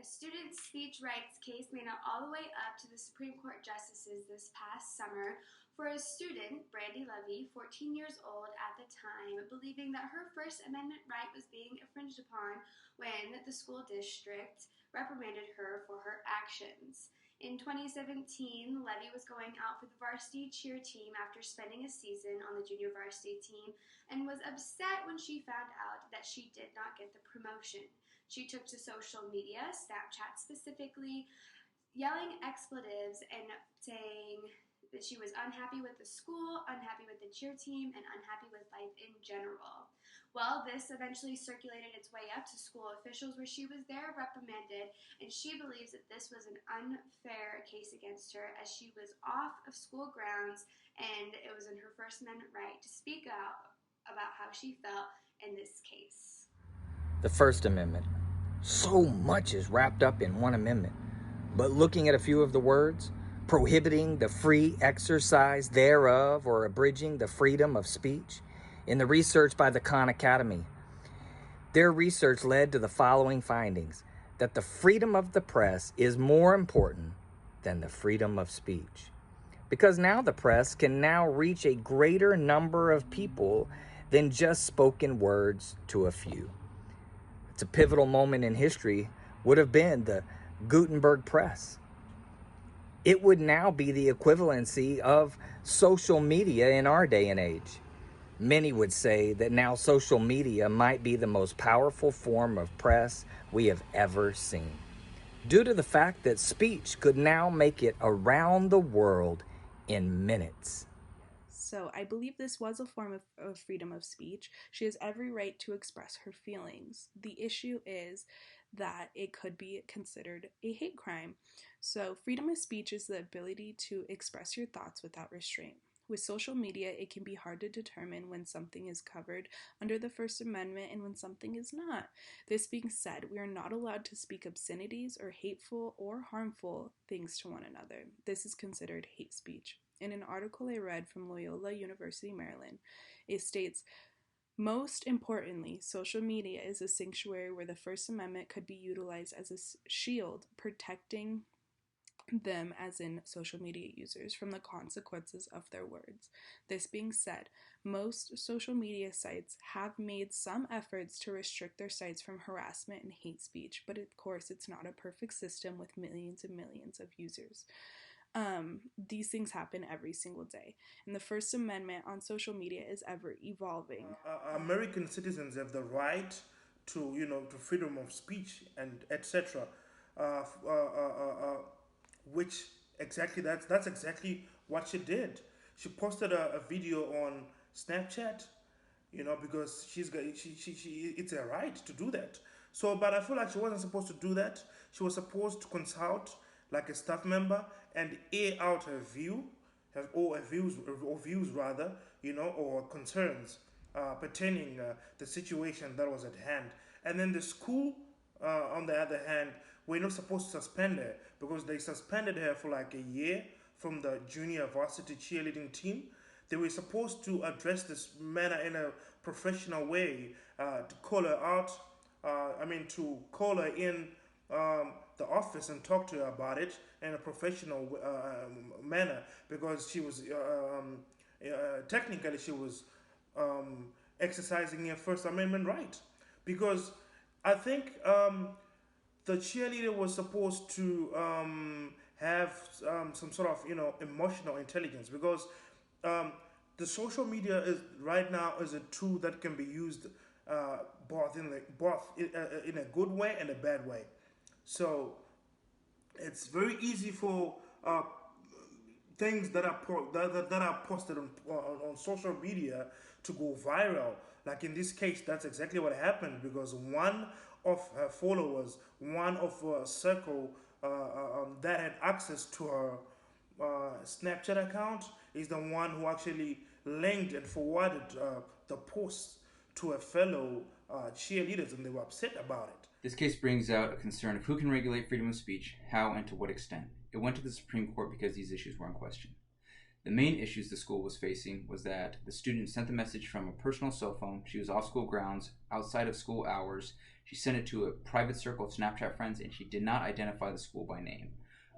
A student speech rights case made it all the way up to the Supreme Court justices this past summer for a student, Brandy Levy, 14 years old at the time, believing that her First Amendment right was being infringed upon when the school district reprimanded her for her actions. In 2017, Levy was going out for the varsity cheer team after spending a season on the junior varsity team and was upset when she found out that she did not get the promotion. She took to social media, Snapchat specifically, yelling expletives and saying that she was unhappy with the school, unhappy with the cheer team, and unhappy with life in general. Well, this eventually circulated its way up to school officials where she was there reprimanded, and she believes that this was an unfair case against her as she was off of school grounds and it was in her First Amendment right to speak out about how she felt in this case. The First Amendment. So much is wrapped up in one amendment. But looking at a few of the words, prohibiting the free exercise thereof or abridging the freedom of speech, in the research by the Khan Academy, their research led to the following findings: that the freedom of the press is more important than the freedom of speech. Because now the press can now reach a greater number of people than just spoken words to a few. It's a pivotal moment in history, would have been the Gutenberg press. It would now be the equivalency of social media in our day and age. Many would say that now social media might be the most powerful form of press we have ever seen, due to the fact that speech could now make it around the world in minutes. So I believe this was a form of freedom of speech. She has every right to express her feelings. The issue is that it could be considered a hate crime. So freedom of speech is the ability to express your thoughts without restraint. With social media, it can be hard to determine when something is covered under the First Amendment and when something is not. This being said, we are not allowed to speak obscenities or hateful or harmful things to one another. This is considered hate speech. In an article I read from Loyola University, Maryland, it states, most importantly, social media is a sanctuary where the First Amendment could be utilized as a shield, protecting them, as in social media users, from the consequences of their words. This being said, most social media sites have made some efforts to restrict their sites from harassment and hate speech, but of course it's not a perfect system with millions and millions of users. These things happen every single day, and the First Amendment on social media is ever evolving. American citizens have the right to, to freedom of speech and etc. Uh, uh, uh, uh, which exactly that's exactly what she did. She posted a video on Snapchat, because she's got she it's a right to do that. So, but I feel like she wasn't supposed to do that. She was supposed to consult like a staff member and air out her view, or views rather, or concerns pertaining the situation that was at hand. And then the school, on the other hand, were not supposed to suspend her because they suspended her for like a year from the junior varsity cheerleading team. They were supposed to address this matter in a professional way, to call her out. To call her in the office and talk to her about it in a professional manner, because she was technically she was exercising her First Amendment right. Because I think the cheerleader was supposed to have some sort of emotional intelligence, because um, the social media is right now is a tool that can be used both in a good way and a bad way. So it's very easy for things that are that are posted on social media to go viral. Like in this case, that's exactly what happened, because one of her followers, one of her circle that had access to her Snapchat account, is the one who actually linked and forwarded the post to a fellow cheerleaders, and they were upset about it. This case brings out a concern of who can regulate freedom of speech, how, and to what extent. It went to the Supreme Court because these issues were in question. The main issues the school was facing was that the student sent the message from a personal cell phone. She was off school grounds, outside of school hours. She sent it to a private circle of Snapchat friends, and she did not identify the school by name.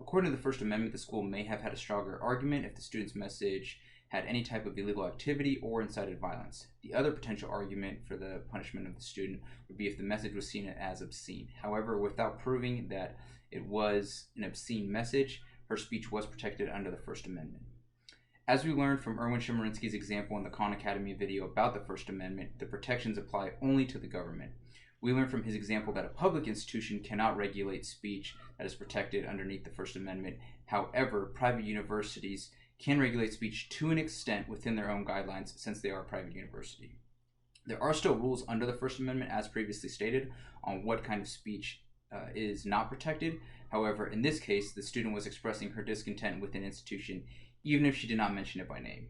According to the First Amendment, the school may have had a stronger argument if the student's message had any type of illegal activity or incited violence. The other potential argument for the punishment of the student would be if the message was seen as obscene. However, without proving that it was an obscene message, her speech was protected under the First Amendment. As we learned from Erwin Chemerinsky's example in the Khan Academy video about the First Amendment, the protections apply only to the government. We learned from his example that a public institution cannot regulate speech that is protected underneath the First Amendment. However, private universities can regulate speech to an extent within their own guidelines since they are a private university. There are still rules under the First Amendment, as previously stated, on what kind of speech is not protected. However, in this case, the student was expressing her discontent with an institution, even if she did not mention it by name.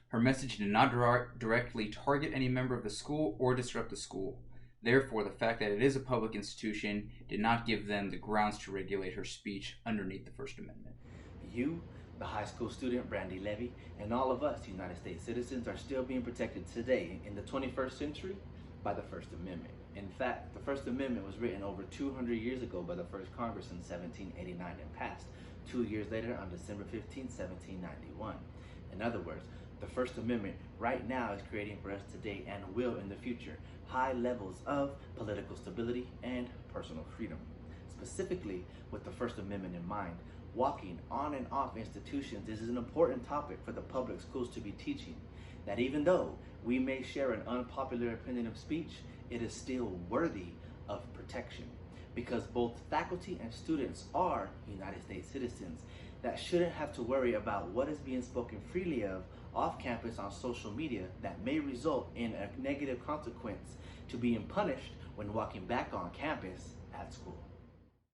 Her message did not directly target any member of the school or disrupt the school. Therefore, the fact that it is a public institution did not give them the grounds to regulate her speech underneath the First Amendment. You, the high school student Brandy Levy, and all of us United States citizens are still being protected today in the 21st century by the First Amendment. In fact, the First Amendment was written over 200 years ago by the first Congress in 1789 and passed 2 years later on December 15, 1791. In other words, the First Amendment right now is creating for us today and will in the future high levels of political stability and personal freedom. Specifically, with the First Amendment in mind, walking on and off institutions is an important topic for the public schools to be teaching. That even though we may share an unpopular opinion of speech, it is still worthy of protection, because both faculty and students are United States citizens that shouldn't have to worry about what is being spoken freely of off campus on social media that may result in a negative consequence to being punished when walking back on campus at school.